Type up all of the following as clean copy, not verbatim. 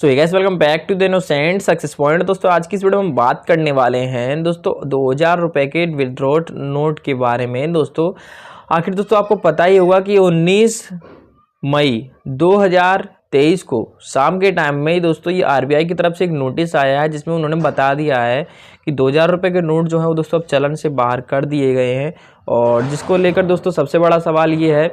So guys welcome back to the innocent success point. दोस्तों आज की इस वीडियो में हम बात करने वाले हैं दोस्तों 2000 रुपये के विड्रॉ नोट के बारे में। दोस्तों आखिर दोस्तों आपको पता ही होगा कि 19 मई 2023 को शाम के टाइम में ही दोस्तों ये आरबीआई की तरफ से एक नोटिस आया है जिसमें उन्होंने बता दिया है कि 2000 रुपये के नोट जो है वो दोस्तों अब चलन से बाहर कर दिए गए हैं। और जिसको लेकर दोस्तों सबसे बड़ा सवाल ये है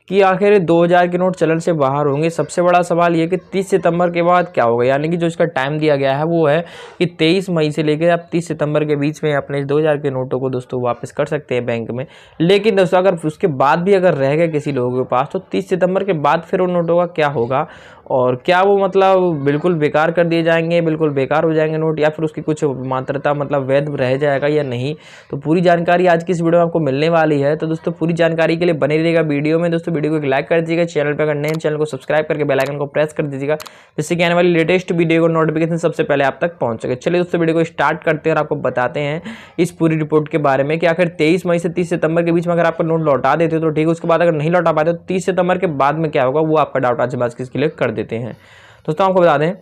कि आखिर 2000 के नोट चलन से बाहर होंगे। सबसे बड़ा सवाल ये कि 30 सितंबर के बाद क्या होगा, यानी कि जो इसका टाइम दिया गया है वो है कि 23 मई से लेकर आप 30 सितंबर के बीच में अपने 2000 के नोटों को दोस्तों वापस कर सकते हैं बैंक में। लेकिन दोस्तों अगर उसके बाद भी अगर रह गए किसी लोगों के पास तो 30 सितंबर के बाद फिर उन नोटों का क्या होगा और क्या वो मतलब बिल्कुल बेकार कर दिए जाएंगे, बिल्कुल बेकार हो जाएंगे नोट, या फिर उसकी कुछ मात्रता मतलब वैध रह जाएगा या नहीं। तो पूरी जानकारी आज की इस वीडियो में आपको मिलने वाली है। तो दोस्तों पूरी जानकारी के लिए बने रहिएगा वीडियो में। दोस्तों वीडियो को एक लाइक कर दीजिएगा, चैनल पर अगर नए चैनल को सब्सक्राइब करके बेल आइकन को प्रेस कर दीजिएगा जिससे कि आने वाली लेटेस्ट वीडियो को नोटिफिकेशन सबसे पहले आप तक पहुंच सके। चलिए दोस्तों वीडियो को स्टार्ट करते हैं और आपको बताते हैं इस पूरी रिपोर्ट के बारे में कि आखिर 23 मई से 30 सितंबर के बीच में अगर आपका नोट लौटा देते हो तो ठीक है, उसके बाद अगर नहीं लौटा पाते तो 30 सितंबर के बाद में क्या होगा वो आपका डाउट आज बात किसके लिए कर देते हैं। दोस्तों आपको बता दें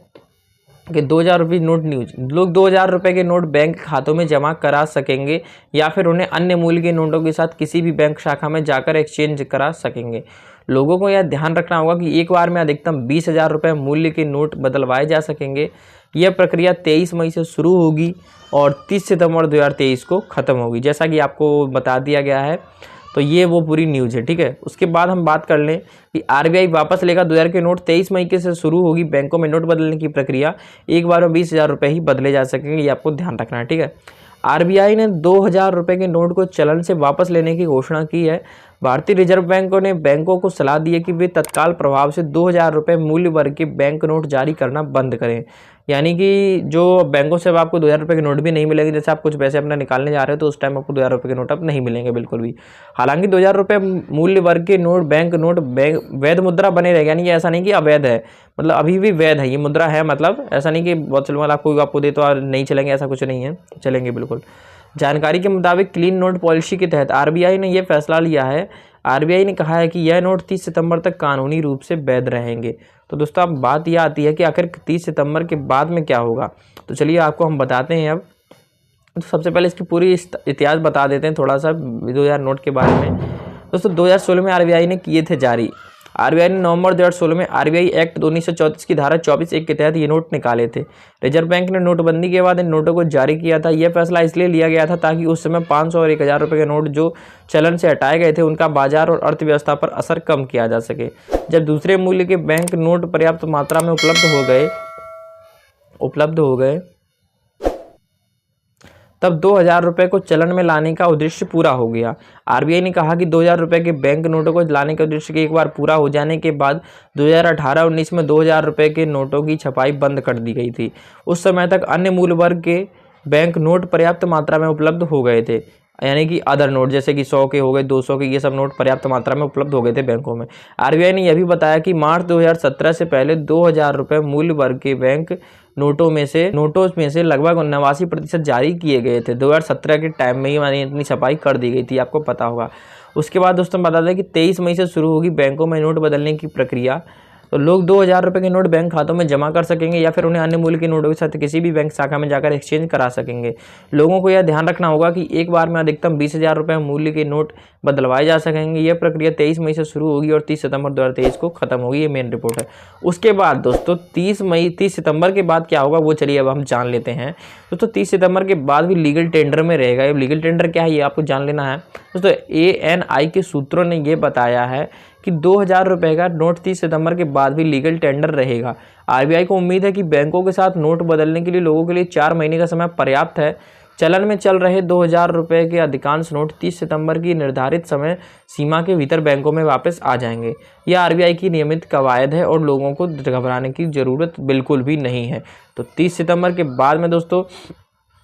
कि 2000 रुपये नोट न्यूज, लोग 2000 रुपये के नोट बैंक खातों में जमा करा सकेंगे या फिर उन्हें अन्य मूल्य के नोटों के साथ किसी भी बैंक शाखा में जाकर एक्सचेंज करा सकेंगे। लोगों को यह ध्यान रखना होगा कि एक बार में अधिकतम 20,000 रुपये मूल्य के नोट बदलवाए जा सकेंगे। यह प्रक्रिया 23 मई से शुरू होगी और 30 सितंबर 2023 को ख़त्म होगी, जैसा कि आपको बता दिया गया है। तो ये वो पूरी न्यूज़ है, ठीक है। उसके बाद हम बात कर लें कि आरबीआई वापस लेगा 2000 के नोट। 23 मई के से शुरू होगी बैंकों में नोट बदलने की प्रक्रिया। एक बार में 20,000 रुपये ही बदले जा सकेंगे, ये आपको ध्यान रखना है, ठीक है। आरबीआई ने 2000 रुपये के नोट को चलन से वापस लेने की घोषणा की है। भारतीय रिजर्व बैंक ने बैंकों को सलाह दी है कि वे तत्काल प्रभाव से 2000 रुपये मूल्य वर्ग के बैंक नोट जारी करना बंद करें। यानी कि जो बैंकों से अब आपको 2000 रुपये के नोट भी नहीं मिलेंगे, जैसे आप कुछ पैसे अपना निकालने जा रहे हो तो उस टाइम आपको 2000 रुपये के नोट अब नहीं मिलेंगे बिल्कुल भी। हालांकि 2000 रुपये मूल्य वर्ग के नोट बैंक नोट वैध मुद्रा बने रहेगा, यानी कि ऐसा नहीं कि अवैध है, मतलब अभी भी वैध है, ये मुद्रा है, मतलब ऐसा नहीं कि बहुत चलो आपको दे तो नहीं चलेंगे, ऐसा कुछ नहीं है, चलेंगे बिल्कुल। जानकारी के मुताबिक क्लीन नोट पॉलिसी के तहत आरबीआई ने यह फैसला लिया है। आरबीआई ने कहा है कि यह नोट 30 सितंबर तक कानूनी रूप से वैध रहेंगे। तो दोस्तों अब बात यह आती है कि आखिर 30 सितंबर के बाद में क्या होगा। तो चलिए आपको हम बताते हैं। अब तो सबसे पहले इसकी पूरी इतिहास बता देते हैं थोड़ा सा 2000 नोट के बारे में। दोस्तों 2016 में आरबीआई ने किए थे जारी। आरबीआई ने नवंबर 2016 में आरबीआई एक्ट 1934 की धारा 24(1) के तहत ये नोट निकाले थे। रिजर्व बैंक ने नोटबंदी के बाद इन नोटों को जारी किया था। यह फैसला इसलिए लिया गया था ताकि उस समय 500 और 1000 रुपये के नोट जो चलन से हटाए गए थे उनका बाजार और अर्थव्यवस्था पर असर कम किया जा सके। जब दूसरे मूल्य के बैंक नोट पर्याप्त मात्रा में उपलब्ध हो गए तब 2000 रुपये को चलन में लाने का उद्देश्य पूरा हो गया। आरबीआई ने कहा कि 2000 रुपये के बैंक नोटों को लाने के उद्देश्य के एक बार पूरा हो जाने के बाद 2018-19 में 2000 रुपये के नोटों की छपाई बंद कर दी गई थी। उस समय तक अन्य मूल्य वर्ग के बैंक नोट पर्याप्त मात्रा में उपलब्ध हो गए थे, यानी कि अदर नोट जैसे कि 100 के हो गए, 200 के, ये सब नोट पर्याप्त मात्रा में उपलब्ध हो गए थे बैंकों में। आरबीआई ने यह भी बताया कि मार्च 2017 से पहले 2000 रुपये मूल्य वर्ग के बैंक नोटों में से लगभग 89% जारी किए गए थे। 2017 के टाइम में ही इतनी छपाई कर दी गई थी, आपको पता होगा। उसके बाद दोस्तों बता दें कि 23 मई से शुरू होगी बैंकों में नोट बदलने की प्रक्रिया। तो लोग 2000 रुपये के नोट बैंक खातों में जमा कर सकेंगे या फिर उन्हें अन्य मूल्य के नोटों के साथ किसी भी बैंक शाखा में जाकर एक्सचेंज करा सकेंगे। लोगों को यह ध्यान रखना होगा कि एक बार में अधिकतम 20,000 रुपये मूल्य के नोट बदलवाए जा सकेंगे। यह प्रक्रिया 23 मई से शुरू होगी और 30 सितंबर 2023 को खत्म होगी, ये मेन रिपोर्ट है। उसके बाद दोस्तों 30 सितंबर के बाद क्या होगा वो चलिए अब हम जान लेते हैं। दोस्तों 30 सितंबर के बाद भी लीगल टेंडर में रहेगा। ये लीगल टेंडर क्या है ये आपको जान लेना है। दोस्तों ANI के सूत्रों ने ये बताया है कि 2000 रुपये का नोट 30 सितंबर के बाद भी लीगल टेंडर रहेगा। आरबीआई को उम्मीद है कि बैंकों के साथ नोट बदलने के लिए लोगों के लिए 4 महीने का समय पर्याप्त है। चलन में चल रहे 2000 रुपये के अधिकांश नोट 30 सितंबर की निर्धारित समय सीमा के भीतर बैंकों में वापस आ जाएंगे। यह आरबीआई की नियमित कवायद है और लोगों को घबराने की ज़रूरत बिल्कुल भी नहीं है। तो 30 सितंबर के बाद में दोस्तों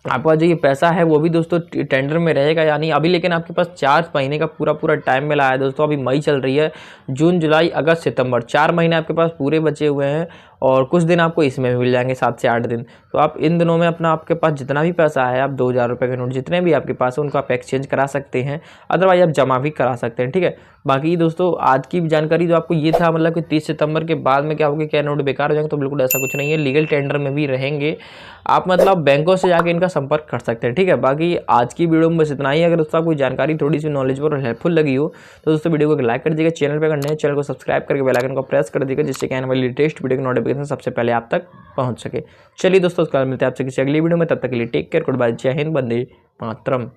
आपका जो ये पैसा है वो भी दोस्तों टेंडर में रहेगा, यानी अभी लेकिन आपके पास 4 महीने का पूरा टाइम मिला है दोस्तों। अभी मई चल रही है, जून जुलाई अगस्त सितंबर 4 महीने आपके पास पूरे बचे हुए हैं और कुछ दिन आपको इसमें भी मिल जाएंगे 7 से 8 दिन। तो आप इन दिनों में अपना आपके पास जितना भी पैसा है, आप 2000 रुपये के नोट जितने भी आपके पास है उनको आप एक्सचेंज करा सकते हैं, अदरवाइज आप जमा भी करा सकते हैं। ठीक है, बाकी दोस्तों आज की जानकारी जो आपको ये था मतलब कि 30 सितंबर के बाद में क्या होगा, क्या नोट बेकार हो जाएंगे, तो बिल्कुल ऐसा कुछ नहीं है, लीगल टेंडर में भी रहेंगे। आप मतलब बैंकों से जाके इनका संपर्क कर सकते हैं। ठीक है, बाकी आज की वीडियो में बस इतना ही। अगर दोस्तों आपको जानकारी थोड़ी सी नॉलेजेबल और हेल्पफुल लगी हो तो दोस्तों वीडियो को लाइक कर दीजिएगा, चैनल पर अगर नए चैनल को सब्सक्राइब करके बेल आइकन को प्रेस कर दीजिएगा, जिससे कि आने वाली लेटेस्ट वीडियो की नोटिफिकेशन सबसे पहले आप तक पहुंच सके। चलिए दोस्तों, कल मिलते हैं आपसे किसी अगली वीडियो में, तब तक के लिए टेक केयर, गुड बाय, जय हिंद, वंदे मातरम।